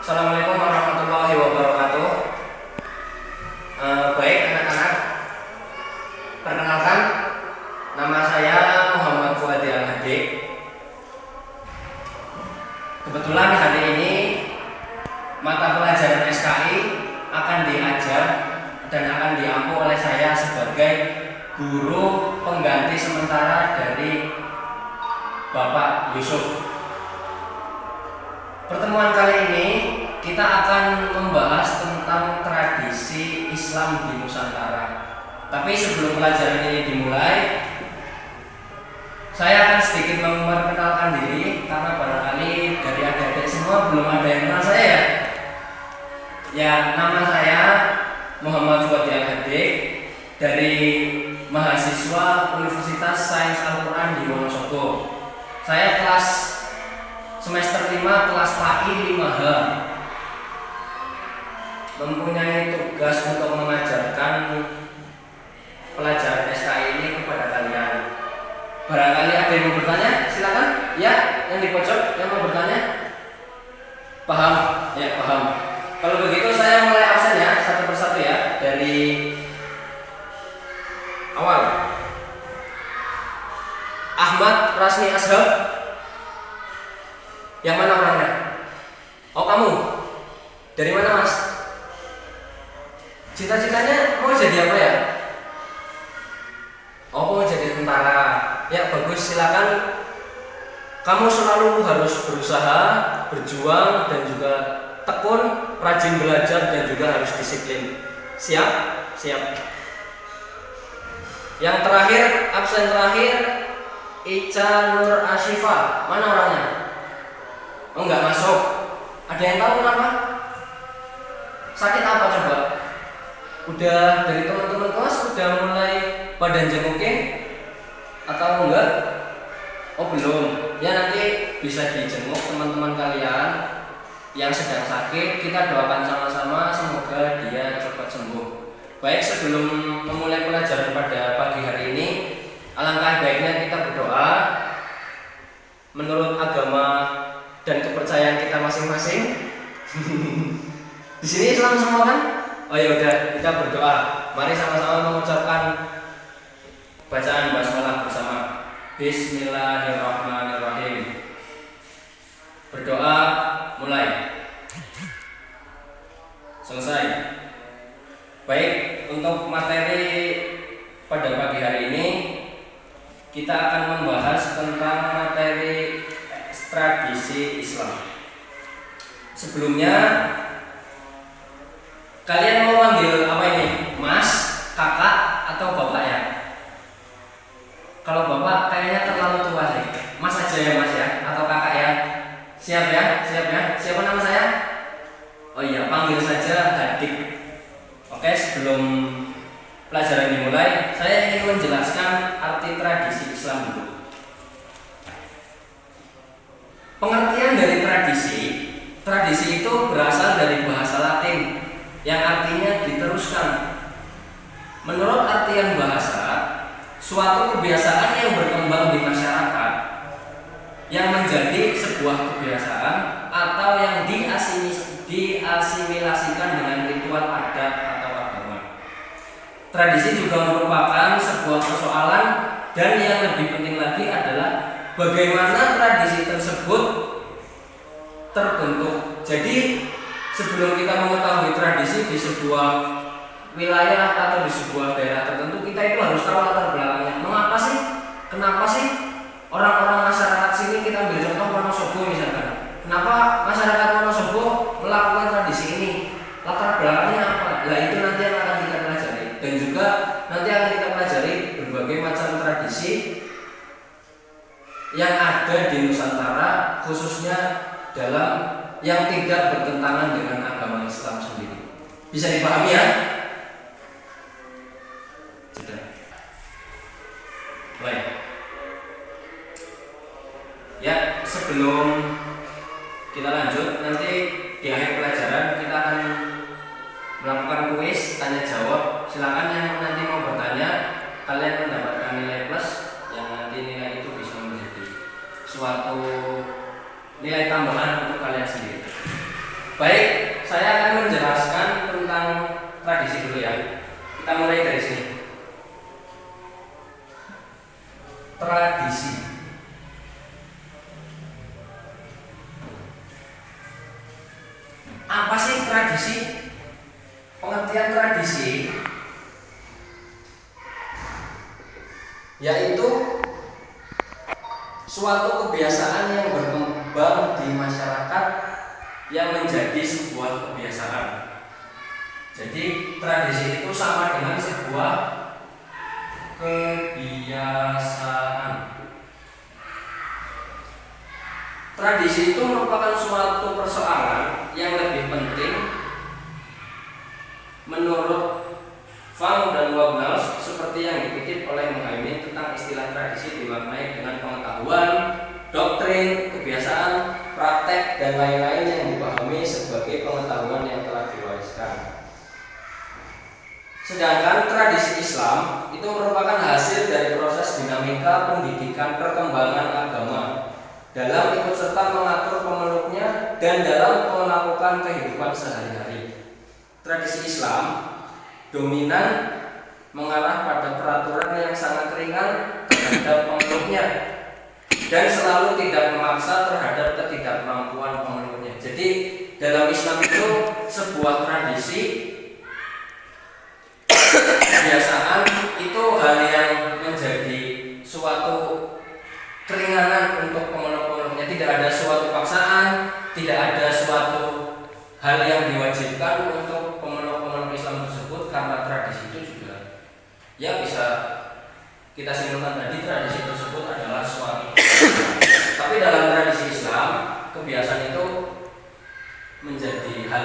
Assalamualaikum warahmatullahi wabarakatuh. Baik anak-anak, perkenalkan, nama saya Muhammad Fuadi Al-Hadik. Kebetulan hari ini mata pelajaran SKI akan diajar dan akan diampu oleh saya sebagai guru pengganti sementara dari Bapak Yusuf. Pertemuan kali ini kita akan membahas tentang tradisi Islam di Nusantara. Tapi sebelum pelajaran ini dimulai, saya akan sedikit memperkenalkan diri karena barangkali dari adik-adik semua belum ada yang kenal saya ya. Ya, nama saya Muhammad Fuadi Al-Hadik dari mahasiswa Universitas Sains Al-Quran di Wonosobo. Saya kelas semester 5 kelas PAI 5H, mempunyai tugas untuk mengajarkan pelajaran SKI ini kepada kalian. Barangkali ada yang mau bertanya, silakan. Ya, yang di pojok yang mau bertanya. Paham? Ya, paham. Kalau begitu saya mulai absen ya, satu persatu ya, dari awal. Ahmad Rasmi Ashab. Yang mana orangnya? Oh, kamu. Dari mana, Mas? Cita-citanya mau jadi apa ya? Oh, mau jadi tentara. Ya, bagus, silakan. Kamu selalu harus berusaha, berjuang dan juga tekun, rajin belajar dan juga harus disiplin. Siap? Siap. Yang terakhir, absen terakhir, Ica Nur Ashifa. Mana orangnya? Oh, enggak masuk. Ada yang tahu kenapa? Sakit apa coba? Udah dari teman-teman kelas udah mulai pada jengukin atau enggak? Oh, belum. Ya, nanti bisa dijenguk teman-teman kalian yang sedang sakit. Kita doakan sama-sama semoga dia cepat sembuh. Baik, sebelum memulai pelajaran pada pagi hari ini, alangkah baiknya kita berdoa menurut agama dan kepercayaan kita masing-masing. Di sini Islam semua kan? Oh ya udah, kita berdoa. Mari sama-sama mengucapkan bacaan basmalah bersama. Bismillahirrahmanirrahim. Berdoa mulai. Selesai. Baik, untuk materi pada pagi hari ini kita akan membahas tentang materi tradisi Islam. Sebelumnya, kalian mau manggil apa ini? Mas, kakak, atau bapak ya? Kalau bapak kayaknya terlalu tua sih. Mas aja ya, Mas ya, atau kakak ya. Siap ya? Siap ya? Siapa nama saya? Oh iya, panggil saja Hadik. Oke, sebelum pelajaran dimulai, saya ingin menjelaskan arti tradisi Islam dulu. Pengertian dari tradisi itu berasal dari bahasa Latin yang artinya diteruskan. Menurut artian bahasa, suatu kebiasaan yang berkembang di masyarakat yang menjadi sebuah kebiasaan atau yang diasimilasikan dengan ritual adat atau agama. Tradisi juga merupakan sebuah persoalan dan yang lebih penting lagi adalah bagaimana tradisi tersebut terbentuk. Jadi sebelum kita mengetahui tradisi di sebuah wilayah atau di sebuah daerah tertentu, kita itu harus tahu latar belakangnya. Mengapa sih? Kenapa sih orang-orang masyarakat sini, kita ambil contoh Wonosobo misalkan. Kenapa masyarakat Wonosobo melakukan tradisi ini? Latar belakangnya apa? Nah, itu nanti yang akan kita pelajari. Dan juga nanti akan kita pelajari berbagai macam tradisi yang ada di Nusantara, khususnya dalam yang tidak bertentangan dengan agama Islam sendiri. Bisa dipahami ya? Sudah. Baik. Ya, sebelum kita lanjut, nanti di akhir pelajaran kita akan melakukan kuis tanya jawab. Silakan yang nanti mau bertanya, kalian mendapatkan nilai plus yang nanti nilai itu bisa menjadi suatu nilai tambahan untuk kalian sendiri. Baik, saya akan menjelaskan tentang tradisi dulu ya. Kita mulai dari sini. Tradisi. Apa sih tradisi? Pengertian tradisi yaitu suatu kebiasaan yang berkembang di masyarakat yang menjadi sebuah kebiasaan. Jadi tradisi itu sama dengan sebuah kebiasaan. Tradisi itu merupakan suatu persoalan yang lebih penting menurut Fang dan Wagnalls, seperti yang dikutip oleh Muhaimin tentang istilah tradisi dimaknai dengan pengetahuan, doktrin, kebiasaan, praktek, dan lain-lain yang dipahami sebagai pengetahuan yang telah diwariskan. Sedangkan tradisi Islam itu merupakan hasil dari proses dinamika pendidikan perkembangan agama dalam ikut serta mengatur pemeluknya dan dalam melakukan kehidupan sehari-hari. Tradisi Islam dominan mengarah pada peraturan yang sangat ringan terhadap pemeluknya dan selalu tidak memaksa terhadap ketidakmampuan pemeluknya. Jadi dalam Islam itu sebuah tradisi kebiasaan itu hal yang menjadi suatu keringanan untuk pemeluk-pemeluknya. Tidak ada suatu paksaan, tidak ada suatu hal yang diwajibkan untuk pemeluk-pemeluk Islam tersebut, karena tradisi itu juga ya bisa kita simpulkan tadi tradisi tersebut adalah suatu. Tapi dalam tradisi Islam kebiasaan itu menjadi hal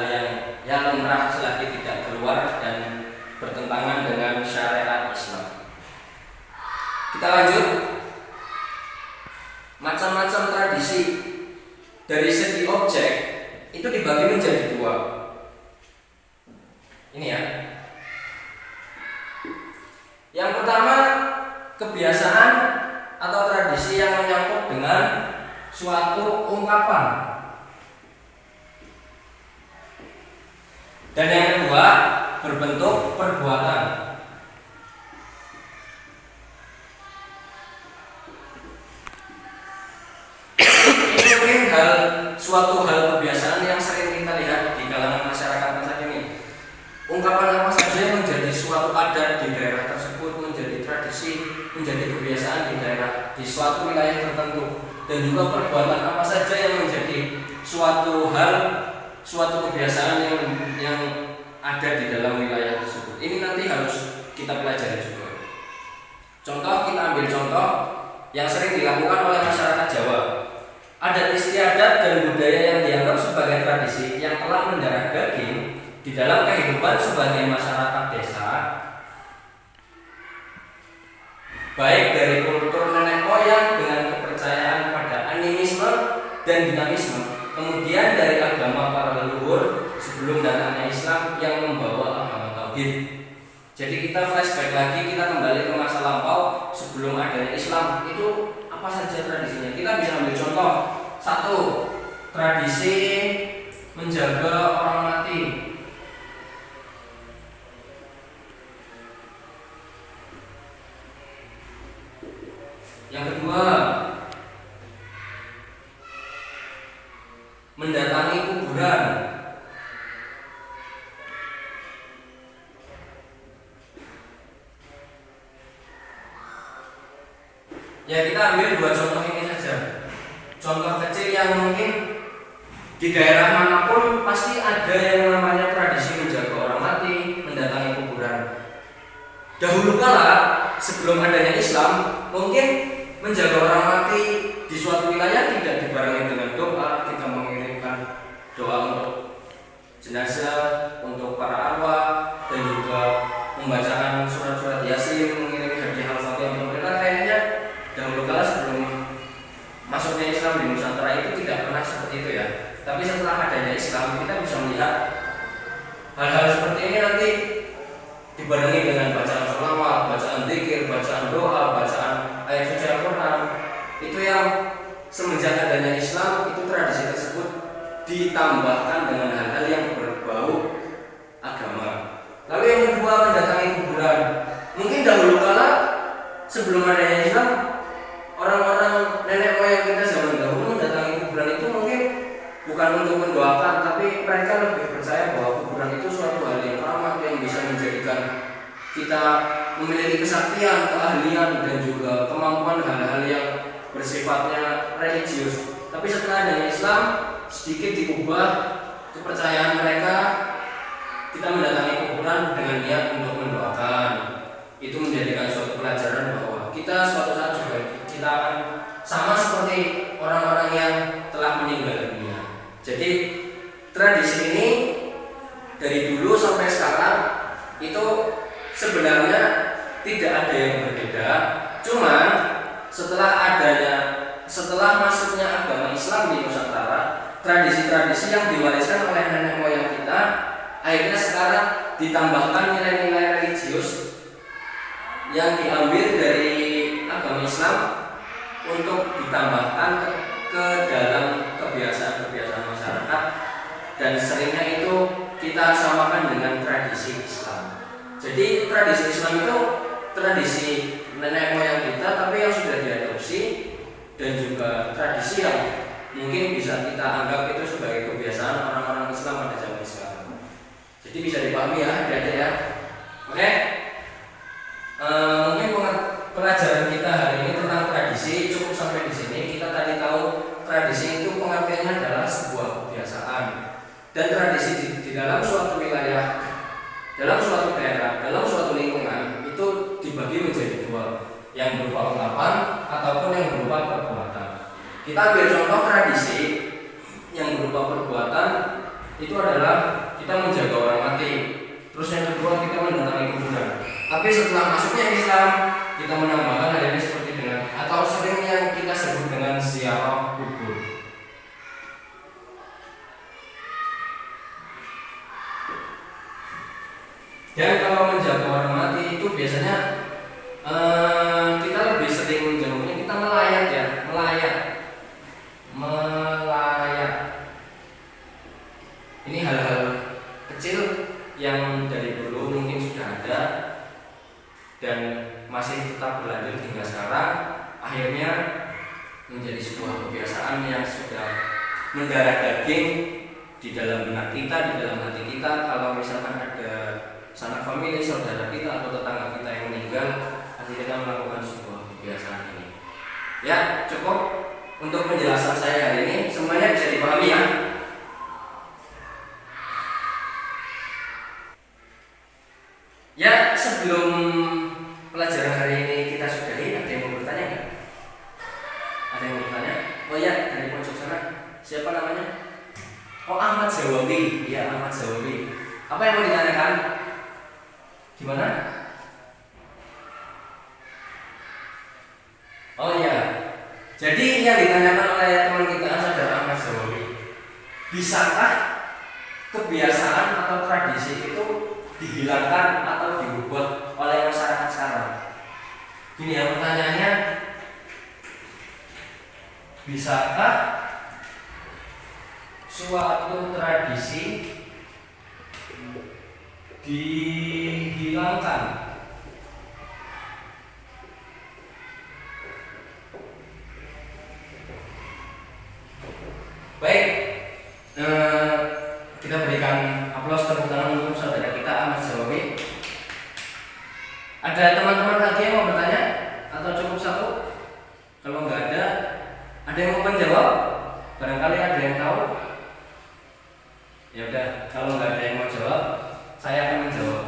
yang lumrah selagi tidak keluar dan bertentangan dengan syariat Islam. Kita lanjut. Macam-macam tradisi dari segi objek itu dibagi menjadi dua. Ini ya. Yang pertama, kebiasaan atau tradisi yang menyangkut dengan suatu ungkapan. Dan yang kedua, berbentuk perbuatan. Ini mungkin suatu hal kebiasaan yang sering kita lihat di kalangan masyarakat masa kini. Ungkapan apa saja yang menjadi suatu adat di daerah tersebut, menjadi tradisi, menjadi kebiasaan di daerah, di suatu wilayah tertentu, dan juga perbuatan apa saja yang menjadi suatu hal, suatu kebiasaan yang ada di dalam wilayah tersebut. Ini nanti harus kita pelajari juga. Contoh, kita ambil contoh yang sering dilakukan oleh masyarakat Jawa. Adat istiadat dan budaya yang dianggap sebagai tradisi yang telah mendarah daging di dalam kehidupan sebagai masyarakat desa, baik dari kultur nenek moyang dengan kepercayaan pada animisme dan dinamisme, kemudian dari agama para leluhur sebelum datangnya Islam yang membawa agama tauhid. Jadi kita flashback lagi, kita kembali ke masa lampau sebelum adanya Islam. Itu apa saja tradisinya? Kita bisa ambil contoh. Satu, tradisi menjaga orang mati. Yang kedua, mendatangi kuburan. Ya, kita ambil dua contoh ini saja. Contoh kecil yang mungkin di daerah manapun pasti ada yang namanya tradisi menjaga orang mati, mendatangi kuburan. Dahulu kala sebelum adanya Islam, mungkin menjaga orang mati di suatu wilayah tidak dibarengi dengan doa. Kita mengirimkan doa untuk jenazah, untuk para arwah, dan juga membacaan surat-surat Yasin, mengirim hadiah al-fatihah untuk mereka. Kayaknya dahulu kala sebelum masuknya Islam di Nusantara itu tidak pernah seperti itu ya. Tapi setelah adanya Islam, kita bisa melihat hal-hal seperti ini nanti dibarengi dengan bacaan sholawat, bacaan zikir, bacaan doa, bacaan ayat suci Al-Quran. Itu yang semenjak adanya Islam, itu tradisi tersebut ditambahkan dengan hal-hal yang berbau agama. Lalu yang kedua, mendatangi kuburan. Mungkin dahulu kala sebelum adanya Islam, orang-orang nenek moyang kita zaman dahulu mendatangi kuburan itu mungkin bukan untuk mendoakan, tapi mereka lebih percaya bahwa kuburan itu suatu hal yang ramah yang bisa menjadikan kita memiliki kesaktian, keahlian, dan juga kemampuan hal-hal yang bersifatnya religius. Tapi setelah adanya Islam, sedikit diubah kepercayaan mereka. Kita mendatangi kuburan dengan niat untuk mendoakan. Itu menjadikan suatu pelajaran bahwa kita suatu saat juga kita akan sama seperti orang-orang yang telah meninggal dunia. Jadi tradisi ini dari dulu sampai sekarang itu sebenarnya tidak ada yang berbeda. Cuman setelah masuknya agama Islam di Nusantara, tradisi-tradisi yang diwariskan oleh nenek moyang kita akhirnya sekarang ditambahkan nilai-nilai religius yang diambil dari agama Islam untuk ditambahkan ke dalam kebiasaan-kebiasaan masyarakat, dan seringnya itu kita samakan dengan tradisi Islam. Jadi tradisi Islam itu tradisi nenek moyang kita tapi yang sudah diadopsi, dan juga tradisi yang mungkin bisa kita anggap itu sebagai kebiasaan orang-orang Islam pada zaman sekarang. Jadi bisa dipahami ya adik-adik ya. Oke. Mungkin pelajaran kita hari ini tentang tradisi cukup sampai di sini. Kita tadi tahu tradisi itu pengertiannya adalah sebuah kebiasaan, dan tradisi di dalam suatu wilayah, dalam suatu daerah, dalam suatu lingkungan itu dibagi menjadi dua, yang berupa ungkapan ataupun yang berupa perbuatan. Kita ambil contoh tradisi yang berupa perbuatan itu adalah kita menjaga orang mati. Terus yang kedua, kita mendatangi kuburan. Tapi setelah masuknya Islam, kita menambahkan hal ini seperti dengan atau sering yang kita sebut dengan ziarah kubur. Dan kalau menjaga orang mati itu biasanya kita lebih sering menjauhnya, kita melayat ya, melayat. Ini hal-hal kecil yang dari dulu mungkin sudah ada dan masih tetap berlanjut hingga sekarang, akhirnya menjadi sebuah kebiasaan yang sudah mendarah daging di dalam benak kita, di dalam hati kita. Kalau misalkan ada sanak famili, saudara kita atau tetangga kita yang meninggal, akhirnya kita melakukan sebuah kebiasaan ini. Ya, cukup untuk penjelasan saya hari ini. Semuanya bisa dipahami ya. Ya, sebelum pelajaran hari ini kita sudahi, ada yang mau bertanya nggak? Ada yang mau bertanya? Oh ya, dari pojok sana. Siapa namanya? Oh, Ahmad Zawawi. Ya, Ahmad Zawawi. Apa yang mau ditanyakan? Gimana? Oh iya. Jadi yang ditanyakan oleh teman kita saudara Ahmad Zawawi, bisakah kebiasaan atau tradisi itu dihilangkan atau diubah oleh masyarakat sekarang? Ini ya pertanyaannya, bisakah suatu tradisi dihilangkan baik? Kita berikan aplaus tepuk tangan untuk saudara kita Ahmad Zawawi. Ada teman-teman lagi yang mau bertanya atau cukup satu? Kalau nggak ada yang mau menjawab? Barangkali ada yang tahu. Ya udah, kalau nggak ada yang mau jawab, saya akan menjawab.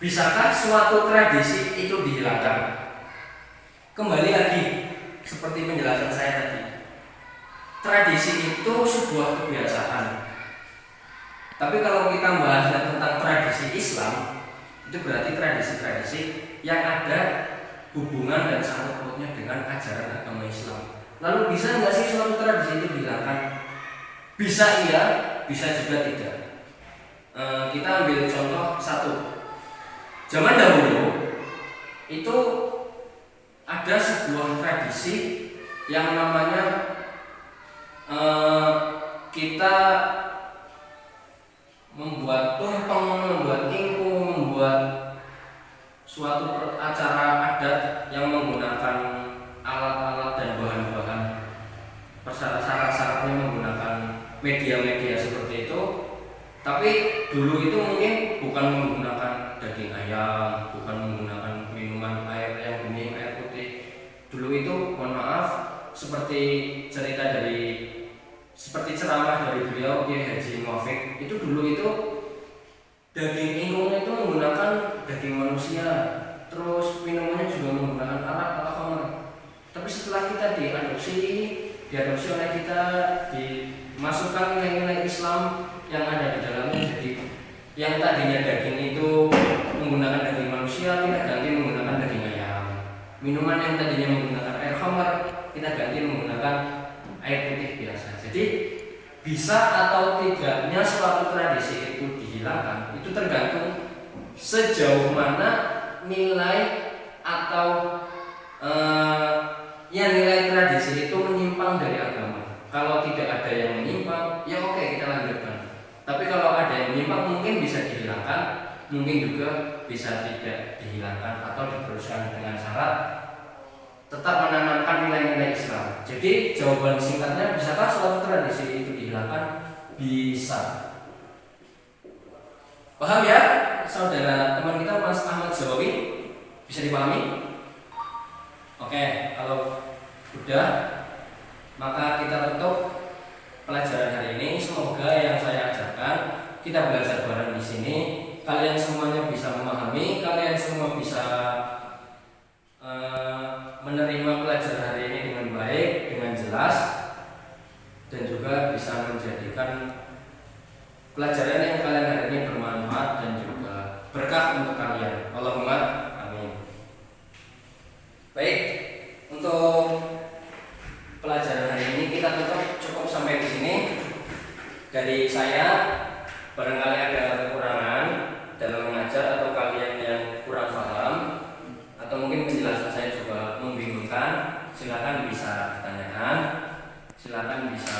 Bisakah suatu tradisi itu dihilangkan? Kembali lagi seperti penjelasan saya tadi. Tradisi itu sebuah kebiasaan. Tapi kalau kita bahas tentang tradisi Islam, itu berarti tradisi-tradisi yang ada hubungan dan sangkut pautnya dengan ajaran agama Islam. Lalu bisa nggak sih suatu tradisi itu dihilangkan? Bisa iya, bisa juga tidak. Kita ambil contoh satu. Zaman dahulu itu ada sebuah tradisi yang namanya kita membuat tumpeng, membuat ingkung, membuat suatu acara adat yang menggunakan alat-alat dan bahan-bahan syarat-syaratnya menggunakan media-media seperti itu. Tapi dulu itu mungkin bukan menggunakan daging ayam, bukan menggunakan minuman air yang bening, air putih. Dulu itu mohon maaf, seperti ceramah dari beliau Kiai Haji Muafiq, itu dulu itu daging ingkungnya itu menggunakan daging manusia, terus minumannya juga menggunakan arak atau khamr. Tapi setelah kita diadopsi oleh kita, dimasukkan nilai-nilai Islam yang ada di dalamnya, jadi yang tadinya daging itu menggunakan daging manusia kita ganti menggunakan daging ayam. Minuman yang tadinya menggunakan air khamr kita ganti menggunakan air putih biasa. Jadi bisa atau tidaknya suatu tradisi itu dihilangkan itu tergantung sejauh mana nilai atau nilai tradisi itu menyimpang dari agama. Kalau tidak ada yang menyimpang, ya oke, kita lanjutkan. Tapi kalau ada yang menyimpang mungkin bisa dihilangkan, mungkin juga bisa tidak dihilangkan atau diteruskan dengan syarat tetap menanamkan nilai-nilai Islam. Jadi jawaban singkatnya, bisakah suatu tradisi itu dihilangkan? Bisa. Paham ya saudara teman kita Mas Ahmad Zawawi? Bisa dipahami? Oke, kalau udah maka kita tutup pelajaran hari ini. Semoga yang saya ajarkan kita belajar bareng di sini. Kalian semuanya bisa memahami, kalian semua bisa menerima pelajaran hari ini dengan baik, dengan jelas, dan juga bisa menjadikan pelajaran yang kalian hari ini bermanfaat dan juga berkah untuk kalian. Allahumma amin. Baik, untuk pelajaran hari ini kita cukup sampai di sini. Dari saya, barangkali ada kekurangan dalam mengajar atau kalian yang kurang paham atau mungkin penjelasan saya juga membingungkan, silakan bisa ditanyakan, silakan bisa